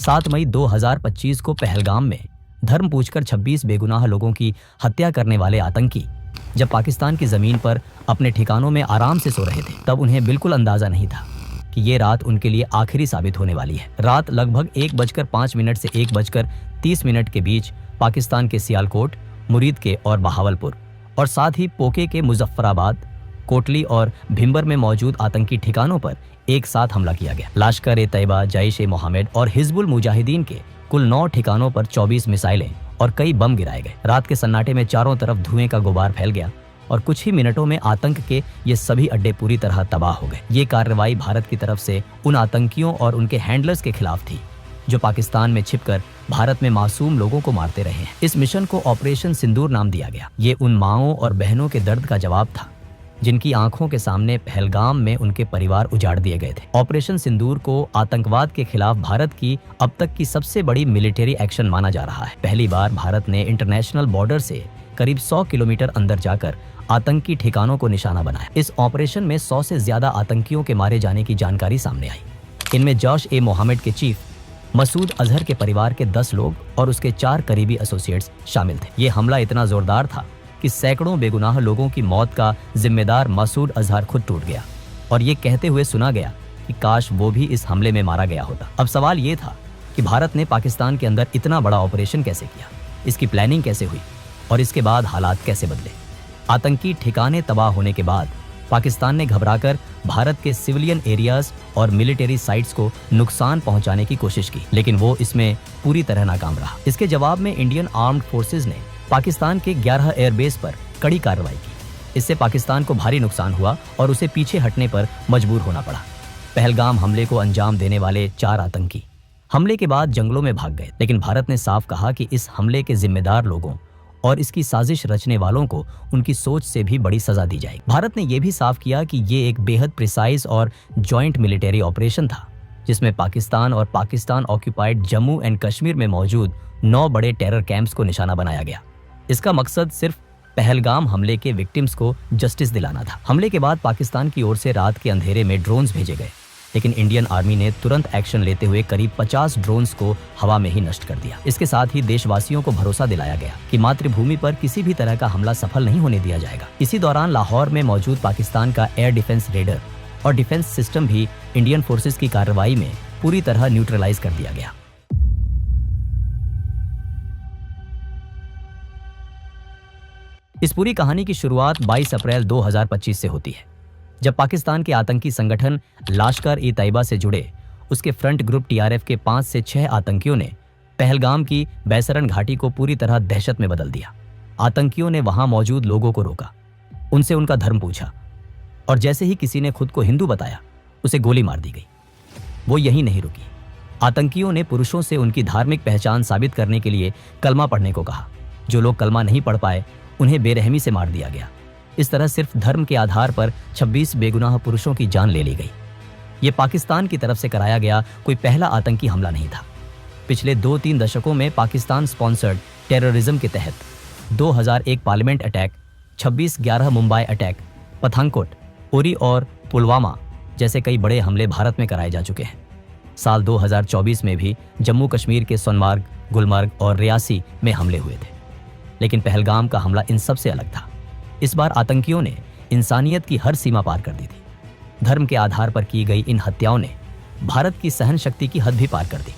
7 मई 2025 को पहलगाम में धर्म पूछकर 26 बेगुनाह लोगों की हत्या करने वाले आतंकी जब पाकिस्तान की जमीन पर अपने ठिकानों में आराम से सो रहे थे, तब उन्हें बिल्कुल अंदाजा नहीं था कि ये रात उनके लिए आखिरी साबित होने वाली है। रात लगभग 1:05 से 1:30 के बीच पाकिस्तान के सियालकोट, मुरीद के और बहावलपुर और साथ ही पोके के मुजफ्फराबाद, कोटली और भिंबर में मौजूद आतंकी ठिकानों पर एक साथ हमला किया गया। लश्कर-ए-तैयबा, जैश-ए-मोहम्मद और हिजबुल मुजाहिदीन के कुल 9 ठिकानों पर 24 मिसाइलें और कई बम गिराए गए। रात के सन्नाटे में चारों तरफ धुएं का गुबार फैल गया और कुछ ही मिनटों में आतंक के ये सभी अड्डे पूरी तरह तबाह हो गए। ये कार्रवाई भारत की तरफ से उन आतंकियों और उनके हैंडलर्स के खिलाफ थी जो पाकिस्तान में छिपकर भारत में मासूम लोगों को मारते रहे हैं। इस मिशन को ऑपरेशन सिंदूर नाम दिया गया। ये उन माँओं और बहनों के दर्द का जवाब था जिनकी आंखों के सामने पहलगाम में उनके परिवार उजाड़ दिए गए थे। ऑपरेशन सिंदूर को आतंकवाद के खिलाफ भारत की अब तक की सबसे बड़ी मिलिट्री एक्शन माना जा रहा है। पहली बार भारत ने इंटरनेशनल बॉर्डर से करीब 100 किलोमीटर अंदर जाकर आतंकी ठिकानों को निशाना बनाया। इस ऑपरेशन में 100 से ज्यादा आतंकियों के मारे जाने की जानकारी सामने आई। इनमें जैश-ए-मोहम्मद के चीफ मसूद अजहर के परिवार के 10 लोग और उसके 4 करीबी एसोसिएट्स शामिल थे। ये हमला इतना जोरदार था कि सैकड़ों बेगुनाह लोगों की मौत का जिम्मेदार मसूद अजहर खुद टूट गया और ये कहते हुए सुना गया कि काश वो भी इस हमले में मारा गया होता। अब सवाल ये था कि भारत ने पाकिस्तान के अंदर इतना बड़ा ऑपरेशन कैसे किया, इसकी प्लानिंग कैसे हुई और इसके बाद हालात कैसे बदले। आतंकी ठिकाने तबाह होने के बाद पाकिस्तान ने घबराकर भारत के सिविलियन एरियाज और मिलिट्री साइट्स को नुकसान पहुंचाने की कोशिश की, लेकिन वो इसमें पूरी तरह नाकाम रहा। इसके जवाब में इंडियन आर्म्ड फोर्सेज ने पाकिस्तान के 11 एयरबेस पर कड़ी कार्रवाई की। इससे पाकिस्तान को भारी नुकसान हुआ और उसे पीछे हटने पर मजबूर होना पड़ा। पहलगाम हमले को अंजाम देने वाले 4 आतंकी हमले के बाद जंगलों में भाग गए, लेकिन भारत ने साफ कहा कि इस हमले के जिम्मेदार लोगों और इसकी साजिश रचने वालों को उनकी सोच से भी बड़ी सजा दी जाएगी। भारत ने यह भी साफ किया कि ये एक बेहद प्रिसाइज और जॉइंट मिलिट्री ऑपरेशन था जिसमें पाकिस्तान और पाकिस्तान ऑक्यूपाइड जम्मू एंड कश्मीर में मौजूद 9 बड़े टेरर कैंप्स को निशाना बनाया गया। इसका मकसद सिर्फ पहलगाम हमले के विक्टिम्स को जस्टिस दिलाना था। हमले के बाद पाकिस्तान की ओर से रात के अंधेरे में ड्रोन्स भेजे गए, लेकिन इंडियन आर्मी ने तुरंत एक्शन लेते हुए करीब 50 ड्रोन्स को हवा में ही नष्ट कर दिया। इसके साथ ही देशवासियों को भरोसा दिलाया गया कि मातृभूमि पर किसी भी तरह का हमला सफल नहीं होने दिया जाएगा। इसी दौरान लाहौर में मौजूद पाकिस्तान का एयर डिफेंस रेडर और डिफेंस सिस्टम भी इंडियन फोर्सेज की कार्रवाई में पूरी तरह न्यूट्रलाइज कर दिया गया। इस पूरी कहानी की शुरुआत 22 अप्रैल 2025 से होती है, जब पाकिस्तान के आतंकी संगठन लश्कर-ए-तैयबा से जुड़े उसके फ्रंट ग्रुप टीआरएफ के 5 से 6 आतंकियों ने पहलगाम की बैसरन घाटी को पूरी तरह दहशत में बदल दिया। आतंकियों ने वहां मौजूद लोगों को रोका, उनसे उनका धर्म पूछा और जैसे ही किसी ने खुद को हिंदू बताया, उसे गोली मार दी गई। वो यहीं नहीं रुकी। आतंकियों ने पुरुषों से उनकी धार्मिक पहचान साबित करने के लिए कलमा पढ़ने को कहा। जो लोग कलमा नहीं पढ़ पाए, उन्हें बेरहमी से मार दिया गया। इस तरह सिर्फ धर्म के आधार पर 26 बेगुनाह पुरुषों की जान ले ली गई। ये पाकिस्तान की तरफ से कराया गया कोई पहला आतंकी हमला नहीं था। पिछले 2-3 दशकों में पाकिस्तान स्पॉन्सर्ड टेररिज्म के तहत 2001 parliament attack, 26/11 Mumbai attack, Pathankot, Uri और पुलवामा जैसे कई बड़े हमले भारत में कराए जा चुके हैं। साल 2024 में भी जम्मू कश्मीर के सोनमार्ग, गुलमर्ग और रियासी में हमले हुए थे, लेकिन पहलगाम का हमला इन सब से अलग था। इस बार आतंकियों ने इंसानियत की हर सीमा पार कर दी थी। धर्म के आधार पर की गई इन हत्याओं ने भारत की सहन शक्ति की हद भी पार कर दी।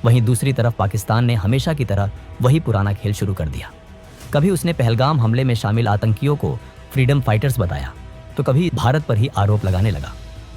वहीं दूसरी तरफ पाकिस्तान ने हमेशा की तरह वही पुराना खेल शुरू कर दिया। कभी उसने पहलगाम हमले में शामिल आतंकियों को फ्रीडम फाइटर्स बताया, तो कभी भारत पर ही आरोप लगाने लगा।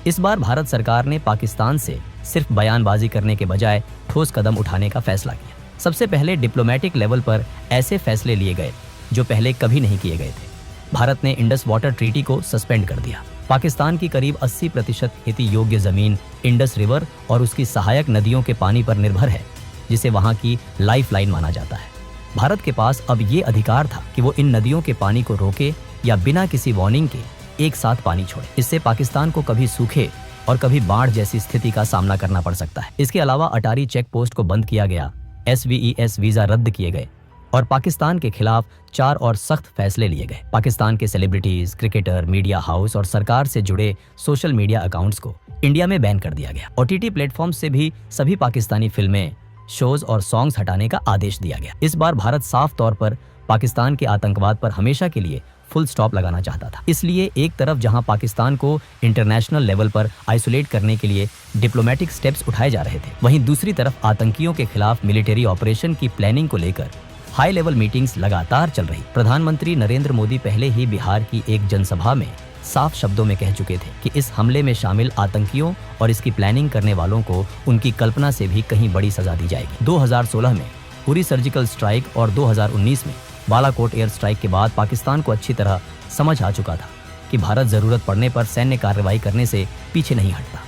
इस बार भारत सरकार ने पाकिस्तान से सिर्फ बयानबाजी करने के बजाय ठोस कदम उठाने का फैसला किया। सबसे पहले डिप्लोमेटिक लेवल पर ऐसे फैसले लिए गए जो पहले कभी नहीं किए गए थे। भारत ने इंडस वाटर ट्रीटी को सस्पेंड कर दिया। पाकिस्तान की करीब 80% खेती योग्य जमीन इंडस रिवर और उसकी सहायक नदियों के पानी पर निर्भर है, जिसे वहां की लाइफलाइन माना जाता है। भारत के पास अब ये अधिकार था कि वो इन नदियों के पानी को रोके या बिना किसी वार्निंग के एक साथ पानी छोड़े। इससे पाकिस्तान को कभी सूखे और कभी बाढ़ जैसी स्थिति का सामना करना पड़ सकता है। इसके अलावा अटारी चेक पोस्ट को बंद किया गया, SVES वीजा रद्द किए गए और पाकिस्तान के खिलाफ 4 और सख्त फैसले लिए गए। पाकिस्तान के सेलिब्रिटीज, क्रिकेटर, मीडिया हाउस और सरकार से जुड़े सोशल मीडिया अकाउंट्स को इंडिया में बैन कर दिया गया। OTT प्लेटफॉर्म से भी सभी पाकिस्तानी फिल्में, शोज और सॉन्ग्स हटाने का आदेश दिया गया। इस बार भारत साफ तौर पर पाकिस्तान के आतंकवाद पर हमेशा के लिए फुल स्टॉप लगाना चाहता था। इसलिए एक तरफ जहां पाकिस्तान को इंटरनेशनल लेवल पर आइसोलेट करने के लिए डिप्लोमेटिक स्टेप्स उठाए जा रहे थे, वहीं दूसरी तरफ आतंकियों के खिलाफ मिलिट्री ऑपरेशन की प्लानिंग को लेकर हाई लेवल मीटिंग्स लगातार चल रही। प्रधानमंत्री नरेंद्र मोदी पहले ही बिहार की एक जनसभा में साफ शब्दों में कह चुके थे कि इस हमले में शामिल आतंकियों और इसकी प्लानिंग करने वालों को उनकी कल्पना से भी कहीं बड़ी सजा दी जाएगी। 2016 में उरी सर्जिकल स्ट्राइक और 2019 में बालाकोट एयर स्ट्राइक के बाद पाकिस्तान को अच्छी तरह समझ आ चुका था कि भारत जरूरत पड़ने पर सैन्य कार्रवाई करने से पीछे नहीं हटता।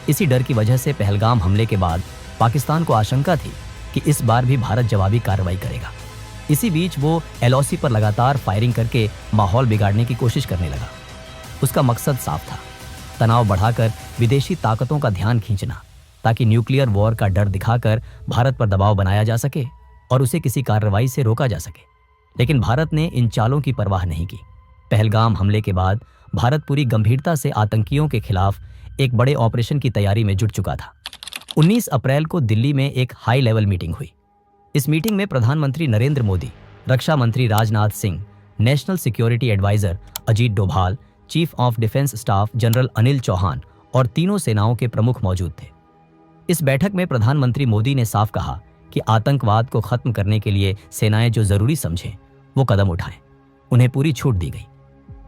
इसी डर की वजह से पहलगाम हमले के बाद पाकिस्तान को आशंका थी कि इस बार भी भारत जवाबी कार्रवाई करेगा। इसी बीच वो LOC पर लगातार फायरिंग करके माहौल बिगाड़ने की कोशिश करने लगा। उसका मकसद साफ था, तनाव बढ़ाकर विदेशी ताकतों का ध्यान खींचना, ताकि न्यूक्लियर वॉर का डर दिखाकर भारत पर दबाव बनाया जा सके और उसे किसी कार्रवाई से रोका जा सके। लेकिन भारत ने इन चालों की परवाह नहीं की। पहलगाम हमले के बाद भारत पूरी गंभीरता से आतंकियों के खिलाफ एक बड़े ऑपरेशन की तैयारी में जुट चुका था। 19 अप्रैल को दिल्ली में एक हाई लेवल मीटिंग हुई। इस मीटिंग में प्रधानमंत्री नरेंद्र मोदी, रक्षा मंत्री Rajnath Singh, national security adviser Ajit Doval, chief of defence staff general Anil Chauhan और तीनों सेनाओं के प्रमुख मौजूद थे। इस बैठक में प्रधानमंत्री मोदी ने साफ कहा कि आतंकवाद को खत्म करने के लिए सेनाएं जो जरूरी समझें वो कदम उठाएं। उन्हें पूरी छूट दी गई।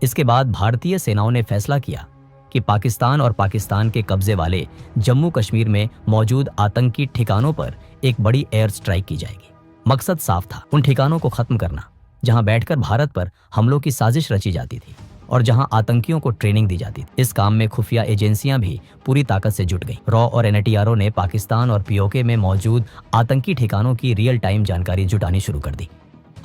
इसके बाद भारतीय सेनाओं ने फैसला किया कि पाकिस्तान और पाकिस्तान के कब्जे वाले जम्मू कश्मीर में मौजूद आतंकी ठिकानों पर एक बड़ी एयर स्ट्राइक की जाएगी। मकसद साफ था, उन ठिकानों को खत्म करना जहां बैठकर भारत पर हमलों की साजिश रची जाती थी और जहां आतंकियों को ट्रेनिंग दी जाती थी। इस काम में खुफिया एजेंसियां भी पूरी ताकत से जुट गईं। रॉ और NTRO ने पाकिस्तान और POK में मौजूद आतंकी ठिकानों की रियल टाइम जानकारी जुटानी शुरू कर दी।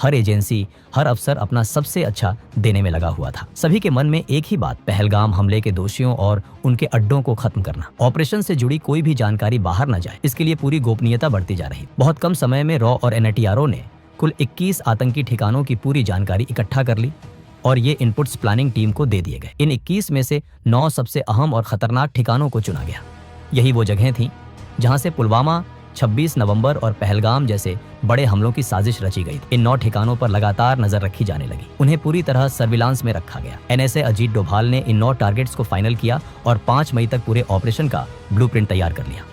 हर एजेंसी, हर अफसर अपना सबसे अच्छा देने में लगा हुआ था। सभी के मन में एक ही बात, पहलगाम हमले के दोषियों और उनके अड्डों को खत्म करना। ऑपरेशन से जुड़ी कोई भी जानकारी बाहर न जाए, इसके लिए पूरी गोपनीयता बढ़ती जा रही। बहुत कम समय में रॉ और NTRO ने कुल 21 आतंकी ठिकानों की पूरी जानकारी इकट्ठा कर ली और ये इनपुट्स प्लानिंग टीम को दे दिए गए। इन 21 में से 9 सबसे अहम और खतरनाक ठिकानों को चुना गया। यही वो जगह थी जहां से पुलवामा, 26 नवंबर और पहलगाम जैसे बड़े हमलों की साजिश रची गई थी। इन 9 ठिकानों पर लगातार नजर रखी जाने लगी। उन्हें पूरी तरह सर्विलांस में रखा गया। NSA अजीत डोभाल ने इन 9 टारगेट्स को फाइनल किया और 5 मई तक पूरे ऑपरेशन का ब्लूप्रिंट तैयार कर लिया।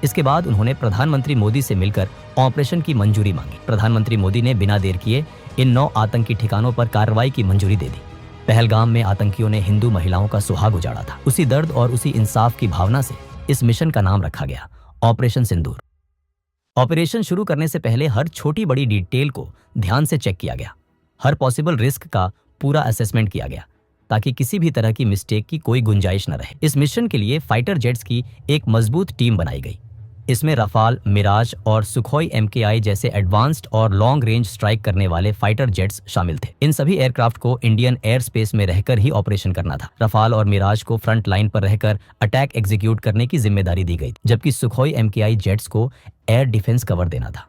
इसके बाद उन्होंने प्रधानमंत्री मोदी से मिलकर ऑपरेशन की मंजूरी मांगी। प्रधानमंत्री मोदी ने बिना देर किए इन 9 आतंकी ठिकानों पर कार्रवाई की मंजूरी दे दी। पहलगाम में आतंकियों ने हिंदू महिलाओं का सुहाग उजाड़ा था। उसी दर्द और उसी इंसाफ की भावना से इस मिशन का नाम रखा गया, ऑपरेशन सिंदूर। ऑपरेशन शुरू करने से पहले हर छोटी बड़ी डिटेल को ध्यान से चेक किया गया। हर पॉसिबल रिस्क का पूरा असेसमेंट किया गया ताकि किसी भी तरह की मिस्टेक की कोई गुंजाइश न रहे। इस मिशन के लिए फाइटर जेट्स की एक मजबूत टीम बनाई गई। इसमें रफाल, मिराज और सुखोई MKI जैसे एडवांस्ड और लॉन्ग रेंज स्ट्राइक करने वाले फाइटर जेट्स शामिल थे। इन सभी एयरक्राफ्ट को इंडियन एयर स्पेस में रहकर ही ऑपरेशन करना था। रफाल और मिराज को फ्रंट लाइन पर रहकर अटैक एग्जीक्यूट करने की जिम्मेदारी दी गई, जबकि सुखोई MKI जेट्स को एयर डिफेंस कवर देना था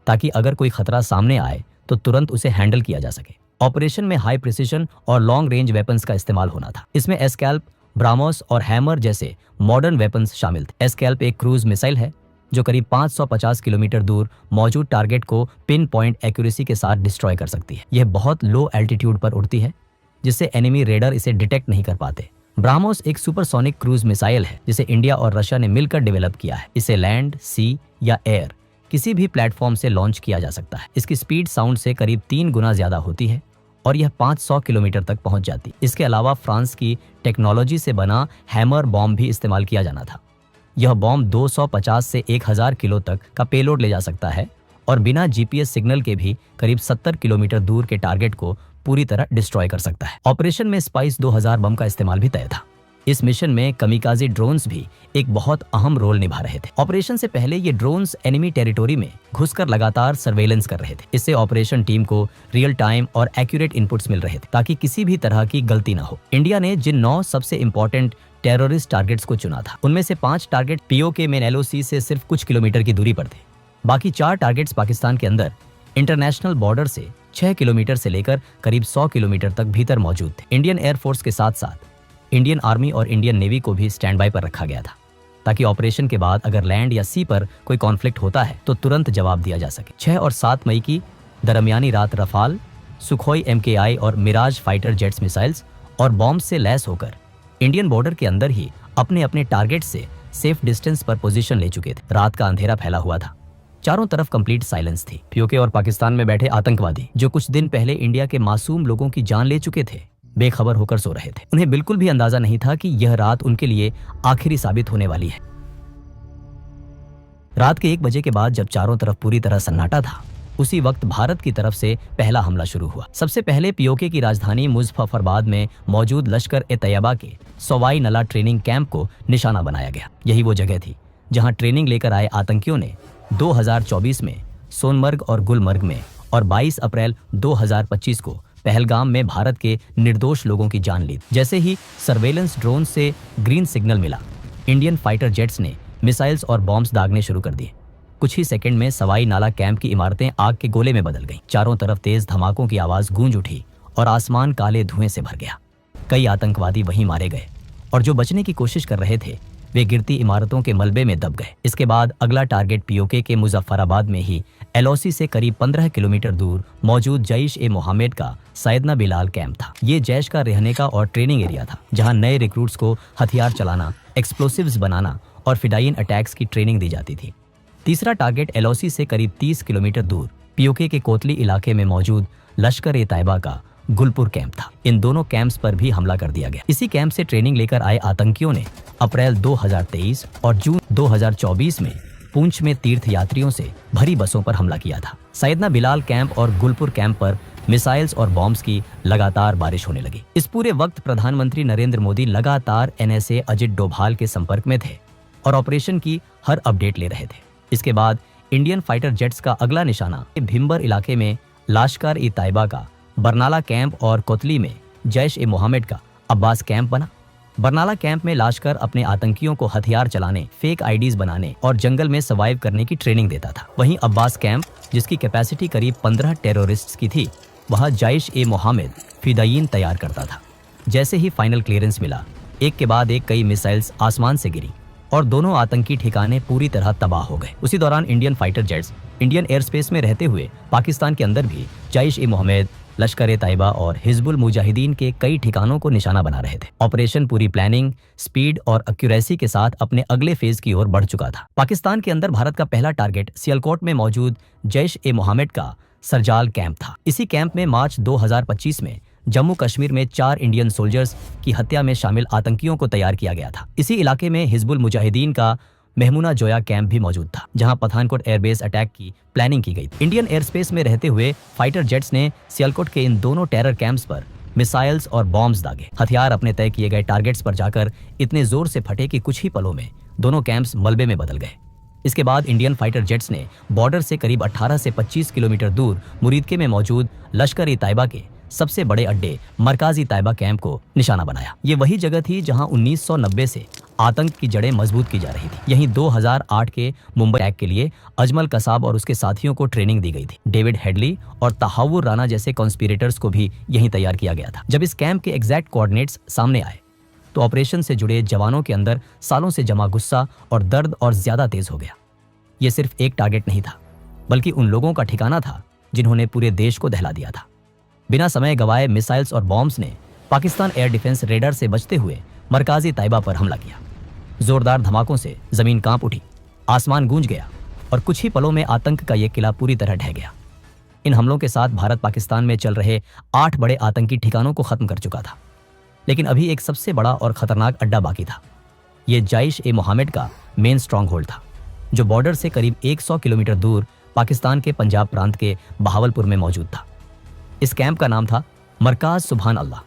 ताकि अगर कोई खतरा सामने आए तो तुरंत उसे हैंडल किया जा सके। ऑपरेशन में हाई प्रिसिशन और लॉन्ग रेंज वेपन्स का इस्तेमाल होना था। इसमें एस्कैल्प, ब्राह्मोस और हैमर जैसे मॉडर्न वेपन्स शामिल थे। एस्कैल्प एक क्रूज मिसाइल है जो करीब 550 किलोमीटर दूर मौजूद टारगेट को पिन पॉइंट एक्यूरेसी के साथ डिस्ट्रॉय कर सकती है। यह बहुत लो एल्टीट्यूड पर उड़ती है जिससे एनिमी रेडर इसे डिटेक्ट नहीं कर पाते। ब्राह्मोस एक सुपरसोनिक क्रूज मिसाइल है जिसे इंडिया और रशिया ने मिलकर डेवलप किया है। इसे लैंड, सी या एयर किसी भी प्लेटफॉर्म से लॉन्च किया जा सकता है। इसकी स्पीड साउंड से करीब 3 गुना ज्यादा होती है और यह 500 किलोमीटर तक पहुंच जाती है। इसके अलावा फ्रांस की टेक्नोलॉजी से बना हैमर बॉम्ब भी इस्तेमाल किया जाना था। यह बॉम्ब 250 से 1000 किलो तक का पेलोड ले जा सकता है और बिना GPS सिग्नल के भी करीब 70 किलोमीटर दूर के टारगेट को पूरी तरह डिस्ट्रॉय कर सकता है। ऑपरेशन में स्पाइस 2000 बम का इस्तेमाल भी तय था। इस मिशन में कमिकाजी ड्रोन्स भी एक बहुत अहम रोल निभा रहे थे। ऑपरेशन से पहले ये ड्रोन्स एनिमी टेरिटोरी में घुसकर लगातार सर्वेलेंस कर रहे थे। इससे ऑपरेशन टीम को रियल टाइम और एक्यूरेट इनपुट्स मिल रहे थे ताकि किसी भी तरह की गलती न हो। इंडिया ने जिन 9 सबसे इंपॉर्टेंट टेररिस्ट टारगेट्स को चुना था, उनमें से 5 टारगेट POK मेन LOC से सिर्फ कुछ किलोमीटर की दूरी पर थे। बाकी 4 टारगेट्स पाकिस्तान के अंदर इंटरनेशनल बॉर्डर से 6 किलोमीटर से लेकर करीब 100 किलोमीटर तक भीतर मौजूद थे। इंडियन एयरफोर्स के साथ साथ इंडियन आर्मी और इंडियन नेवी को भी स्टैंड बाय पर रखा गया था, ताकि ऑपरेशन के बाद अगर लैंड या सी पर कोई कॉन्फ्लिक्ट होता है तो तुरंत जवाब दिया जा सके। 6 और 7 मई की दरमियानी रात रफाल, सुखोई MKI और मिराज फाइटर जेट्स मिसाइल्स और बॉम्ब से लैस होकर इंडियन बॉर्डर के अंदर ही अपने अपने टारगेट से सेफ डिस्टेंस पर पोजीशन ले चुके थे। रात का अंधेरा फैला हुआ था, चारों तरफ कंप्लीट साइलेंस थी। पीओके और पाकिस्तान में बैठे आतंकवादी जो कुछ दिन पहले इंडिया के मासूम लोगों की जान ले चुके थे, बेखबर होकर सो रहे थे। उन्हें बिल्कुल भी अंदाजा नहीं था कि यह रात उनके लिए आखिरी साबित होने वाली है। रात के 1 बजे के बाद जब चारों तरफ पूरी तरह सन्नाटा था, उसी वक्त भारत की तरफ से पहला हमला शुरू हुआ। सबसे पहले पीओके की राजधानी मुजफ्फराबाद में मौजूद लश्कर-ए-तैयबा के सवाई नला ट्रेनिंग कैंप को निशाना बनाया गया। यही वो जगह थी जहां ट्रेनिंग लेकर आए आतंकियों ने 2024 में सोनमर्ग और गुलमर्ग में और 22 अप्रैल 2025 को पहलगाम में भारत के निर्दोष लोगों की जान ली। जैसे ही सर्वेलेंस ड्रोन से ग्रीन सिग्नल मिला, इंडियन फाइटर जेट्स ने मिसाइल्स और बॉम्ब्स दागने शुरू कर दिए। कुछ ही सेकंड में सवाई नाला कैंप की इमारतें आग के गोले में बदल गईं। चारों तरफ तेज धमाकों की आवाज गूंज उठी और आसमान काले धुएं से भर गया। कई आतंकवादी वहीं मारे गए और जो बचने की कोशिश कर रहे थे वे गिरती इमारतों के मलबे में दब गए। इसके बाद अगला टारगेट पीओके के मुजफ्फराबाद में ही LOC से करीब 15 किलोमीटर दूर मौजूद जैश-ए-मोहम्मद का सैयदना बिलाल कैंप था। ये जैश का रहने का और ट्रेनिंग एरिया था, जहां नए रिक्रूट्स को हथियार चलाना, एक्सप्लोसिव्स बनाना और फिडाइन अटैक्स की ट्रेनिंग दी जाती थी। तीसरा टारगेट LOC से करीब 30 किलोमीटर दूर पीओके के कोतली इलाके में मौजूद लश्कर-ए-तैयबा का गुलपुर कैंप था। इन दोनों कैंप्स पर भी हमला कर दिया गया। इसी कैंप से ट्रेनिंग लेकर आए आतंकियों ने अप्रैल 2023 और जून 2024 में पुंछ में तीर्थ यात्रियों से भरी बसों पर हमला किया था। सैयदना बिलाल कैंप और गुलपुर कैंप पर मिसाइल्स और बॉम्ब्स की लगातार बारिश होने लगी। इस पूरे वक्त प्रधानमंत्री नरेंद्र मोदी लगातार NSA अजित डोभाल के संपर्क में थे और ऑपरेशन की हर अपडेट ले रहे थे। इसके बाद इंडियन फाइटर जेट्स का अगला निशाना भिम्बर इलाके में लश्कर-ए-तैयबा का बरनाला कैंप और कोतली में जैश-ए-मोहम्मद का अब्बास कैंप बना। बरनाला कैंप में लश्कर अपने आतंकियों को हथियार चलाने, फेक IDs बनाने और जंगल में सर्वाइव करने की ट्रेनिंग देता था। वहीं अब्बास कैंप, जिसकी कैपेसिटी करीब 15 टेररिस्ट्स की थी, वहां जैश-ए-मोहम्मद फिदायीन तैयार करता था। जैसे ही फाइनल क्लियरेंस मिला, एक के बाद एक कई मिसाइल्स आसमान से गिरी और दोनों आतंकी ठिकाने पूरी तरह तबाह हो गए। उसी दौरान Indian fighter jets Indian air space में रहते हुए पाकिस्तान के अंदर भी जैश-ए-मोहम्मद, लश्कर-ए-तैयबा और हिजबुल मुजाहिदीन के कई ठिकानों को निशाना बना रहे थे। ऑपरेशन पूरी प्लानिंग, स्पीड और एक्यूरेसी के साथ अपने अगले फेज की ओर बढ़ चुका था। पाकिस्तान के अंदर भारत का पहला टारगेट सियालकोट में मौजूद जैश-ए-मोहम्मद का सरजाल कैंप था। इसी कैंप में मार्च 2025 में जम्मू कश्मीर में 4 इंडियन सोल्जर्स की हत्या में शामिल आतंकियों को तैयार किया गया था। इसी इलाके में हिजबुल मुजाहिदीन का मेहमुना जोया कैंप भी मौजूद था, जहां पठानकोट एयरबेस अटैक की प्लानिंग की गई थी। इंडियन एयर स्पेस में रहते हुए फाइटर जेट्स ने सियालकोट के इन दोनों टेरर कैंप्स पर मिसाइल्स और बॉम्ब्स दागे। हथियार अपने तय किए गए टारगेट्स पर जाकर इतने जोर से फटे कि कुछ ही पलों में दोनों कैंप्स मलबे में बदल गए। इसके बाद इंडियन फाइटर जेट्स ने बॉर्डर से करीब 18 से 25 किलोमीटर दूर मुरीदके में मौजूद लश्कर-ए-तैयबा के सबसे बड़े अड्डे मरकाजी-तैयबा कैंप को निशाना बनाया। ये वही जगह थी जहां 1990 से आतंक की जड़ें मजबूत की जा रही थी। यहीं 2008 के मुंबई अटैक के लिए अजमल कसाब और उसके साथियों को ट्रेनिंग दी गई थी। डेविड हेडली और तहावुर राना जैसे कॉन्स्पिरेटर्स को भी यहीं तैयार किया गया था। जब इस कैंप के एग्जैक्ट कोऑर्डिनेट्स सामने आए तो ऑपरेशन से जुड़े जवानों के अंदर सालों से जमा गुस्सा और दर्द और ज्यादा तेज हो गया। ये सिर्फ एक टारगेट नहीं था, बल्कि उन लोगों का ठिकाना था जिन्होंने पूरे देश को दहला दिया था। बिना समय गवाए मिसाइल्स और बॉम्ब्स ने पाकिस्तान एयर डिफेंस रेडर से बचते हुए मरकाजी-तैयबा पर हमला किया। जोरदार धमाकों से जमीन कांप उठी, आसमान गूंज गया और कुछ ही पलों में आतंक का यह किला पूरी तरह ढह गया। इन हमलों के साथ भारत पाकिस्तान में चल रहे 8 बड़े आतंकी ठिकानों को खत्म कर चुका था, लेकिन अभी एक सबसे बड़ा और खतरनाक अड्डा बाकी था। यह जैश-ए-मोहम्मद का मेन स्ट्रॉन्ग होल्ड था, जो बॉर्डर से करीब 100 किलोमीटर दूर पाकिस्तान के पंजाब प्रांत के बहावलपुर में मौजूद था। इस कैंप का नाम था मरकाज सुभान अल्लाह,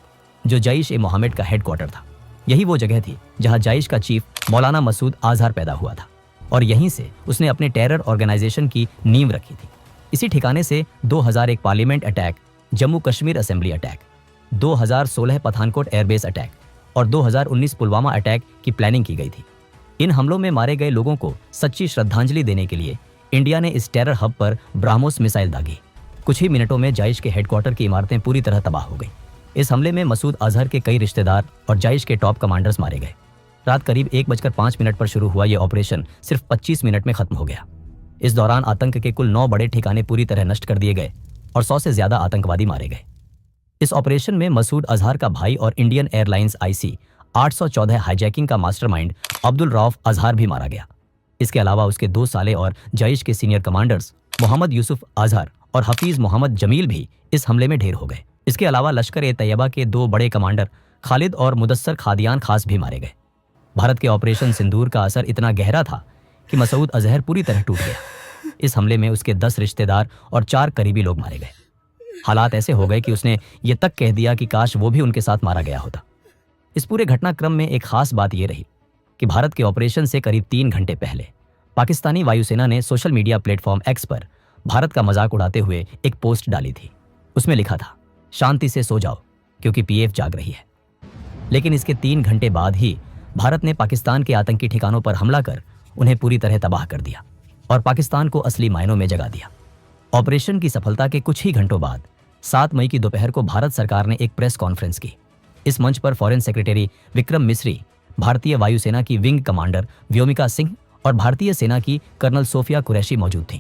जो जैश-ए-मोहम्मद का हेडक्वार्टर था। यही वो जगह थी जहां जैश का चीफ मौलाना मसूद आजहर पैदा हुआ था और यहीं से उसने अपने टेरर ऑर्गेनाइजेशन की नींव रखी थी। इसी ठिकाने से 2001 parliament attack, Jammu Kashmir assembly attack, 2016 Pathankot airbase attack और 2019 पुलवामा अटैक की प्लानिंग की गई थी। इन हमलों में मारे गए लोगों को सच्ची श्रद्धांजलि देने के लिए इंडिया ने इस टेरर हब पर ब्राह्मोस मिसाइल दागी कुछ ही मिनटों में जाइश के हेडक्वार्टर की इमारतें पूरी तरह तबाह हो गई। इस हमले में मसूद अजहर के कई रिश्तेदार और जाइश के टॉप कमांडर्स मारे गए। रात करीब 1:05 पर शुरू हुआ यह ऑपरेशन सिर्फ 25 मिनट में खत्म हो गया। इस दौरान आतंक के कुल 9 बड़े ठिकाने पूरी तरह नष्ट कर दिए गए और 100 से ज्यादा आतंकवादी मारे गए। इस ऑपरेशन में मसूद अजहर का भाई और इंडियन एयरलाइंस IC 814 हाईजैकिंग का मास्टरमाइंड अब्दुल रऊफ अजहर भी मारा गया। इसके अलावा उसके 2 साले और जाइश के सीनियर कमांडर्स मोहम्मद यूसुफ अजहर और हफीज मोहम्मद जमील भी इस हमले में ढेर हो गए। इसके अलावा लश्कर-ए-तैयबा के 2 बड़े कमांडर खालिद और मुदस्सर खादियान खास भी मारे गए। भारत के ऑपरेशन सिंदूर का असर इतना गहरा था कि मसूद अजहर पूरी तरह टूट गया। इस हमले में उसके 10 रिश्तेदार और 4 करीबी लोग मारे गए। हालात ऐसे हो गए कि उसने ये तक कह दिया कि काश वो भी उनके साथ मारा गया होता। इस पूरे घटनाक्रम में एक खास बात यह रही कि भारत के ऑपरेशन से करीब 3 घंटे पहले पाकिस्तानी वायुसेना ने सोशल मीडिया प्लेटफॉर्म X पर भारत का मजाक उड़ाते हुए एक पोस्ट डाली थी। उसमें लिखा था, शांति से सो जाओ क्योंकि PF जाग रही है। लेकिन इसके 3 घंटे बाद ही भारत ने पाकिस्तान के आतंकी ठिकानों पर हमला कर उन्हें पूरी तरह तबाह कर दिया और पाकिस्तान को असली मायनों में जगा दिया। ऑपरेशन की सफलता के कुछ ही घंटों बाद 7 मई की दोपहर को भारत सरकार ने एक प्रेस कॉन्फ्रेंस की। इस मंच पर फॉरेन सेक्रेटरी विक्रम मिस्री, भारतीय वायुसेना की विंग कमांडर व्योमिका सिंह और भारतीय सेना की कर्नल सोफिया कुरैशी मौजूद थीं।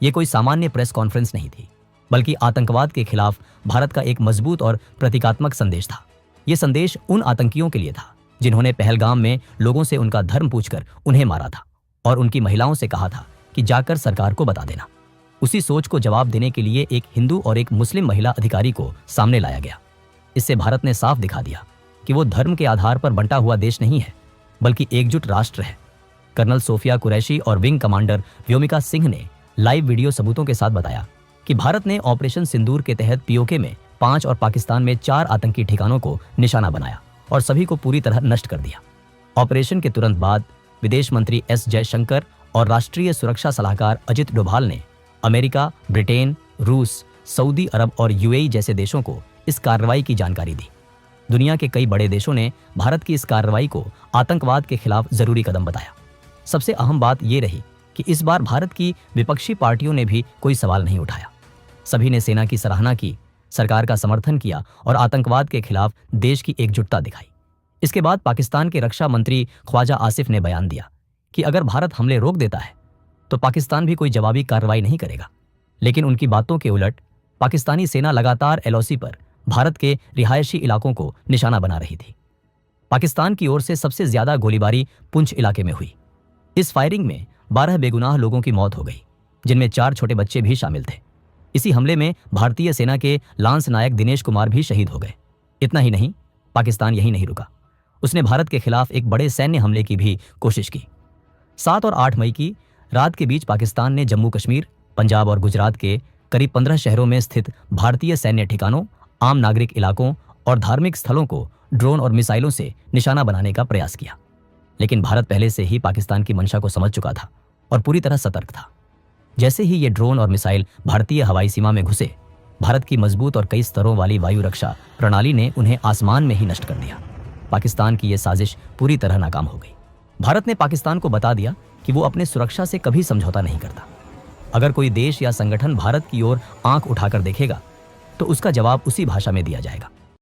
ये कोई सामान्य प्रेस कॉन्फ्रेंस नहीं थी, बल्कि आतंकवाद के खिलाफ भारत का एक मजबूत और प्रतीकात्मक संदेश था। ये संदेश उन आतंकियों के लिए था जिन्होंने पहलगाम में लोगों से उनका धर्म पूछकर उन्हें मारा था और उनकी महिलाओं से कहा था कि जाकर सरकार को बता देना। उसी सोच को जवाब देने के लिए एक हिंदू और एक मुस्लिम महिला अधिकारी को सामने लाया गया। इससे भारत ने साफ दिखा दिया कि वो धर्म के आधार पर बंटा हुआ देश नहीं है, बल्कि एकजुट राष्ट्र है। कर्नल सोफिया कुरैशी और विंग कमांडर व्योमिका सिंह ने लाइव वीडियो सबूतों के साथ बताया कि भारत ने ऑपरेशन सिंदूर के तहत POK में 5 और पाकिस्तान में 4 आतंकी ठिकानों को निशाना बनाया और सभी को पूरी तरह नष्ट कर दिया। ऑपरेशन के तुरंत बाद विदेश मंत्री S जयशंकर और राष्ट्रीय सुरक्षा सलाहकार अजित डोभाल ने अमेरिका, ब्रिटेन, रूस, सऊदी अरब और UAE जैसे देशों को इस कार्रवाई की जानकारी दी। दुनिया के कई बड़े देशों ने भारत की इस कार्रवाई को आतंकवाद के खिलाफ जरूरी कदम बताया। सबसे अहम बात यह रही कि इस बार भारत की विपक्षी पार्टियों ने भी कोई सवाल नहीं उठाया। सभी ने सेना की सराहना की, सरकार का समर्थन किया और आतंकवाद के खिलाफ देश की एकजुटता दिखाई। इसके बाद पाकिस्तान के रक्षा मंत्री ख्वाजा आसिफ ने बयान दिया कि अगर भारत हमले रोक देता है तो पाकिस्तान भी कोई जवाबी कार्रवाई नहीं करेगा। लेकिन उनकी बातों के उलट पाकिस्तानी सेना लगातार LOC पर भारत के रिहायशी इलाकों को निशाना बना रही थी। पाकिस्तान की ओर से सबसे ज्यादा गोलीबारी पुंछ इलाके में हुई। इस फायरिंग में 12 बेगुनाह लोगों की मौत हो गई, जिनमें 4 छोटे बच्चे भी शामिल थे। इसी हमले में भारतीय सेना के लांस नायक दिनेश कुमार भी शहीद हो गए। इतना ही नहीं, पाकिस्तान यहीं नहीं रुका, उसने भारत के खिलाफ एक बड़े सैन्य हमले की भी कोशिश की। 7 और 8 मई की रात के बीच पाकिस्तान ने जम्मू कश्मीर, पंजाब और गुजरात के करीब 15 शहरों में स्थित भारतीय सैन्य ठिकानों, आम नागरिक इलाकों और धार्मिक स्थलों को ड्रोन और मिसाइलों से निशाना बनाने का प्रयास किया। लेकिन भारत पहले से ही पाकिस्तान की मंशा को समझ चुका था और पूरी तरह सतर्क था। जैसे ही ये ड्रोन और मिसाइल भारतीय हवाई सीमा में घुसे, भारत की मजबूत और कई स्तरों वाली वायु रक्षा प्रणाली ने उन्हें आसमान में ही नष्ट कर दिया। पाकिस्तान की यह साजिश पूरी तरह नाकाम हो गई। भारत ने पाकिस्तान को बता दिया कि वो अपने सुरक्षा से कभी समझौता नहीं करता। अगर कोई देश या संगठन भारत की ओर आंख उठाकर देखेगा तो उसका जवाब उसी भाषा में दिया जाएगा।